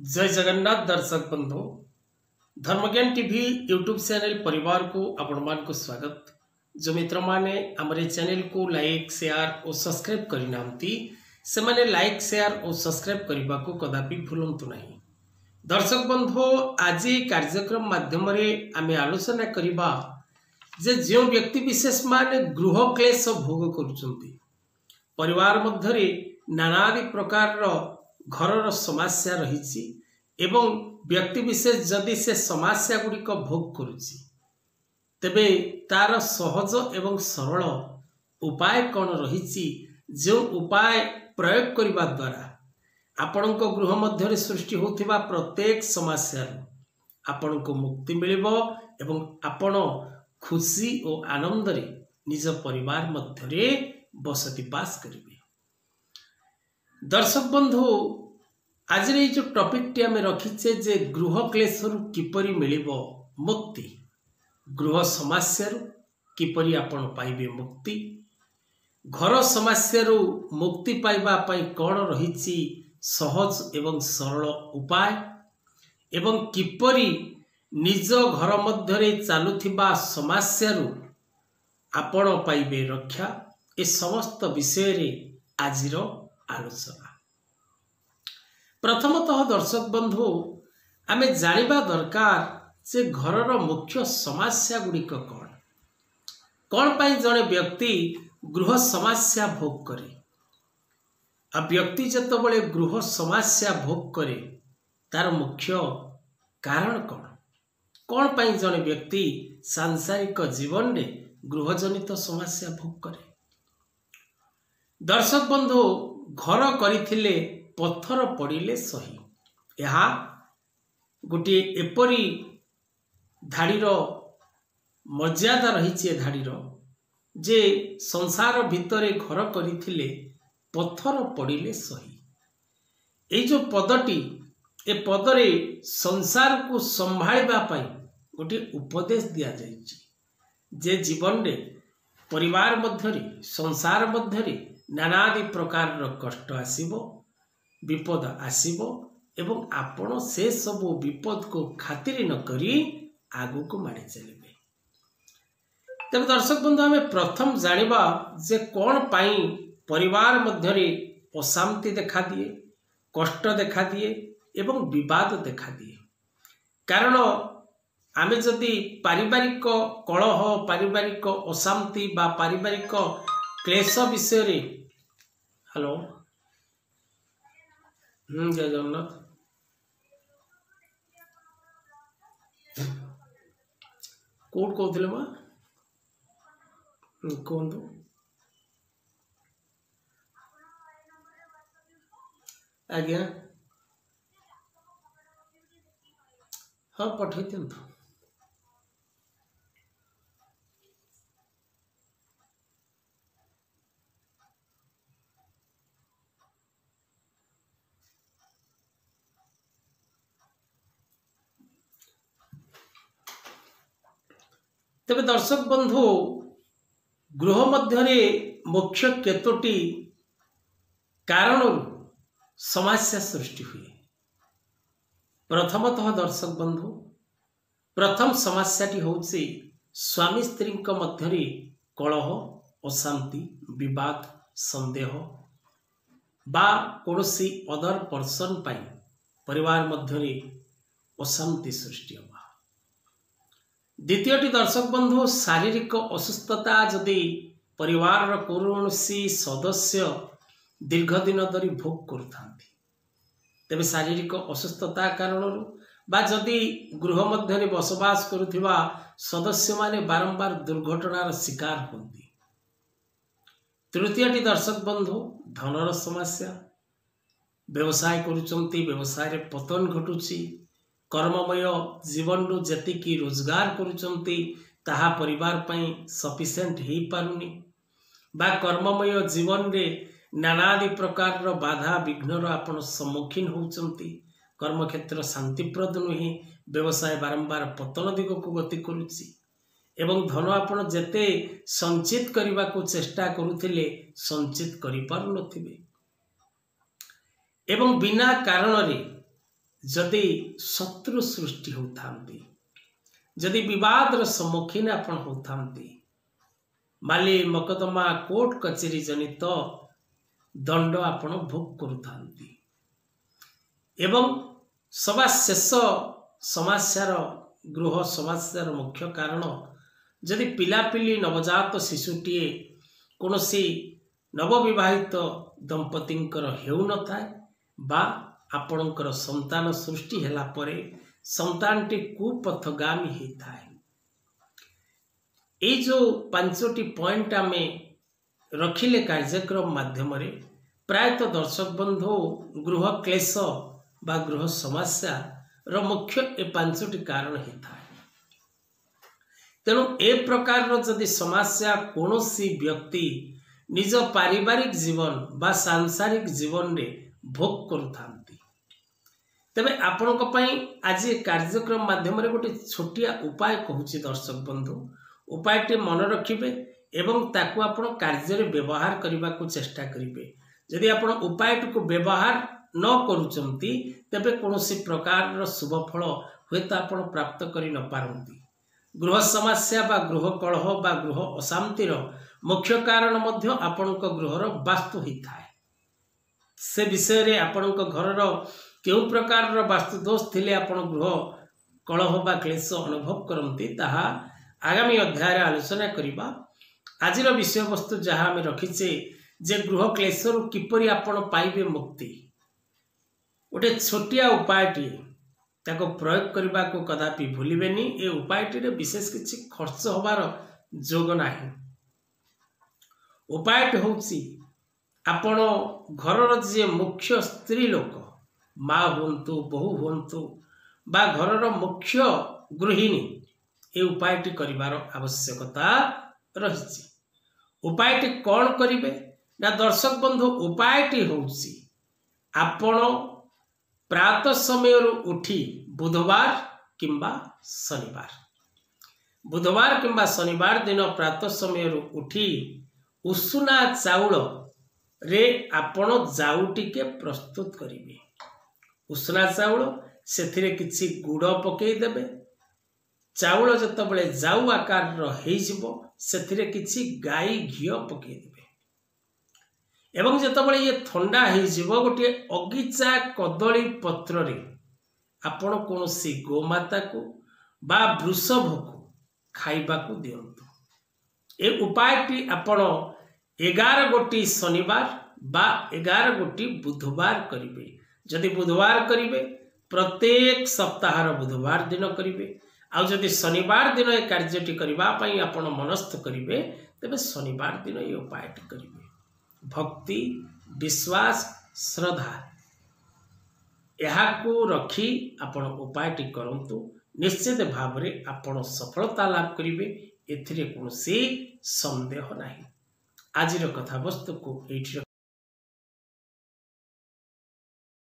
जय जगन्नाथ दर्शक बंधु धर्मज्ञान टीवी यूट्यूब चैनल परिवार को आपण मान को स्वागत। जो मित्र माने हमारे चैनल को लाइक शेयर और सब्सक्राइब करिनांती से माने लाइक शेयर और सब्सक्राइब करने को कदापि भूलंतु नहीं। दर्शक बंधु आज कार्यक्रम माध्यम आम आलोचना करवा जे जो व्यक्ति विशेष माने गृह क्लेश भोग करुचंती परिवार मध्य नानादि प्रकार घर समस्या रही एवं व्यक्ति विशेष जदि से समस्या गुड़िक भोग करुच्ची तेबे तार सहज एवं सरल उपाय कौन रही जो उपाय प्रयोग करने द्वारा आपण गृह मध्य सृष्टि होता प्रत्येक समस्या आपण को मुक्ति मिल एवं आपण खुशी और आनंद रे निज परिवार मध्य बसतिवास करेंगे। दर्शक बंधु आज जो टॉपिक टी आम रखीचे जे गृह क्लेश किपरि मिलिबो मुक्ति गृह समस्या किपरि आपण पाइबे मुक्ति घर समस्या मुक्ति पाइबा पई कौन रही सहज एवं सरल उपाय एवं किपरि निज घर मध्य चलुथिबा समस्या आपण पाइबे रक्षा ए समस्त विषय रे आजिर आलोचना। प्रथमतः दर्शक बंधु आमे जानिबा दरकार जे घरर मुख्य समस्या गुड़िक कौन पाई जड़े व्यक्ति गृह समस्या भोग करे आ व्यक्ति जतबले गृह समस्या भोग करे तार मुख्य कारण कौन पाई जड़े व्यक्ति सांसारिक जीवन रे गृहजनित समस्या भोग करे। दर्शक बंधु घर करिथिले पत्थर पड़िले सही यह गोटे एपरी धाड़ीर मर्यादा रही धाड़ीर जे संसार भितरे घर करिथिले पत्थर पड़िले सही ये जो पदटी ए पदरे संसार को संभाळिबा पई गोटे उपदेश दिया जाइछि जे जीवन रे परिवार मध्यरे संसार मध्यरे नानादि प्रकार कष्ट आसीबो विपद आसीबो एवं आपण से सब विपद को खातिर न करी आगु को माड़ी चलिबे। तब दर्शक बंधु आम प्रथम जानिबा जे कौन पाई परिवार मध्यरे अशांति देखा दिए कष्ट देखा दिए एवं विवाद देखा दिए कारण आमे जदि पारिवारिक कलह पारिवारिक अशांति बा पारिवारिक क्लेश विषय रे हेलो जय जगन्नाथ कोड कहते माँ कहतु आज्ञा हाँ पठे दिंतु तेरे दर्शक बंधु गृह मध्य मुख्य केतोटी कारण समस्या सृष्टि हुए। प्रथमतः दर्शक बंधु प्रथम समस्याटी होउछि स्वामी स्त्री मध्य कलह अशांति विवाद संदेह बा कौनसी अदर पर्सन पाई परिवार मध्य अशांति सृष्टि होगा। द्वितीयटी दर्शक बंधु शारीरिक असुस्थता जदि परिवार कौनसी सदस्य दीर्घ दिन धरी भोग करुथांती तेबे शारीरिक असुस्थता कारण बा जदि गृह मध्य बसवास करुथिबा सदस्य माने बारंबार दुर्घटनार शिकार होती। तृतीयटी दर्शक बंधु धनर समस्या व्यवसाय करुचंती व्यवसाय रे पतन घटुची कर्ममय जीवन रु जतिकी रोजगार करुचंती ताहा परिवार पई सफिशिएंट ही पारुनी बा कर्ममय जीवन रे नानादि प्रकार बाधा विघ्नर आपण सम्मुखीन होउचंती कर्मक्षेत्र शांतिप्रद नुहे व्यवसाय बारंबार पतन दिग को गति करुची एवं धन आपण जेते संचित करने को चेष्टा करुथिले संचित करि पारु नथिबे एवं बिना कारण रे जदि शत्रु सृष्टि होता, जदि विवादर सम्मुखीन आपण होता, माली मकदमा कोर्ट कचेरी जनित दंड आपण भोग करुता एवं सभा शेष समस्यार गृह समस्यार मुख्य कारण जदि पिलापिली नवजात शिशुटीए कौन नवविवाहित दंपतिंकर हेउ न थाए बा आपणकर संतान सृष्टि हेला परे संतानटी कुपथगामी होता है। ये जो 5टी पॉइंट आमे रखिले कार्यक्रम माध्यम प्रायतः दर्शक बंधु गृह क्लेश बा गृह समस्या रो मुख्य ए 5टी कारण होता है। तेणु ए प्रकार जदि समस्या कौनसी व्यक्ति निज पारिवारिक जीवन बा सांसारिक जीवन रे भोग करुथांती तेबे आपनक पई आज कार्यक्रम माध्यम गोटे छोटिया उपाय कहूची दर्शक बंधु उपायटी मन रखिबे एवं ताकू आपण कार्य रे व्यवहार करबा को चेष्टा करिवे। यदि आपण उपायटी को व्यवहार न करूचंती तेबे कोनोसी प्रकार रो शुभ फल होता आपण प्राप्त करि न पारंती। गृह समस्या बा गृह कलह बा गृह अशांतिर मुख्य कारण मध्य आपणक गृहर वास्तु होता है। से विषय रे आपणक घरर केउ प्रकार वास्तु दोष थिले आपण गृह कलह बा क्लेश अनुभव करंती ताहा आगामी अध्याय आलोचना करिबा। आजिर विषय वस्तु जहाँ आम रखीचे जे गृह क्लेश किपरि आपण पाइबे मुक्ति गोटे छोटिया उपायटी ताको प्रयोग करने को कदापि भूलिबेनी। ए उपायटी रे विशेष किछि खर्च होबार जोग नाही। उपायटी होउछि आपण घरर जे मुख्य स्त्री लोक माँ हुंतु बहु हुंतु बा घरर मुख्य गृहिणी ए उपायटी करिवार आवश्यकता रहिछि। उपायटी कौन करिवे ना दर्शक बंधु उपायटी होउछि आपण प्रातः समय उठी बुधवार किंबा शनिवार दिन प्रातः समय उठी उषुना चाउल रे आपण जाऊ टिके प्रस्तुत करिवे। उषुना चाउल सेथिरे किछि गुड़ पकेई देबे। चाउल जतबेले जाऊ आकार हेइजिवो सेथिरे किछि गाई घियो पकेई देबे एवं जतबेले ये ठंडा हेइजिवो गोटे अगिचा कदली पत्र रे आपण कोनोसी गोमाता को बा वृषभ को खाइबा को दियंतु। ए उपायटी आपण 11 गोटी शनिवार बा 11 गोटी बुधवार करिवे। जदि बुधवार करिवे प्रत्येक सप्ताहर बुधवार दिन करिवे आउ जदि शनिवार दिन ए कार्यटी करबा पई आपण मनस्थ करिवे तेबे शनिवार दिन ए उपायटी करिवे। भक्ति विश्वास श्रद्धा यहाकू रखी आपण उपायटी करंतु निश्चित भाव रे आपण सफलता लाभ करिवे एथिरे कोनोसी संदेह नाही। आजिर कथा वस्तु को एठी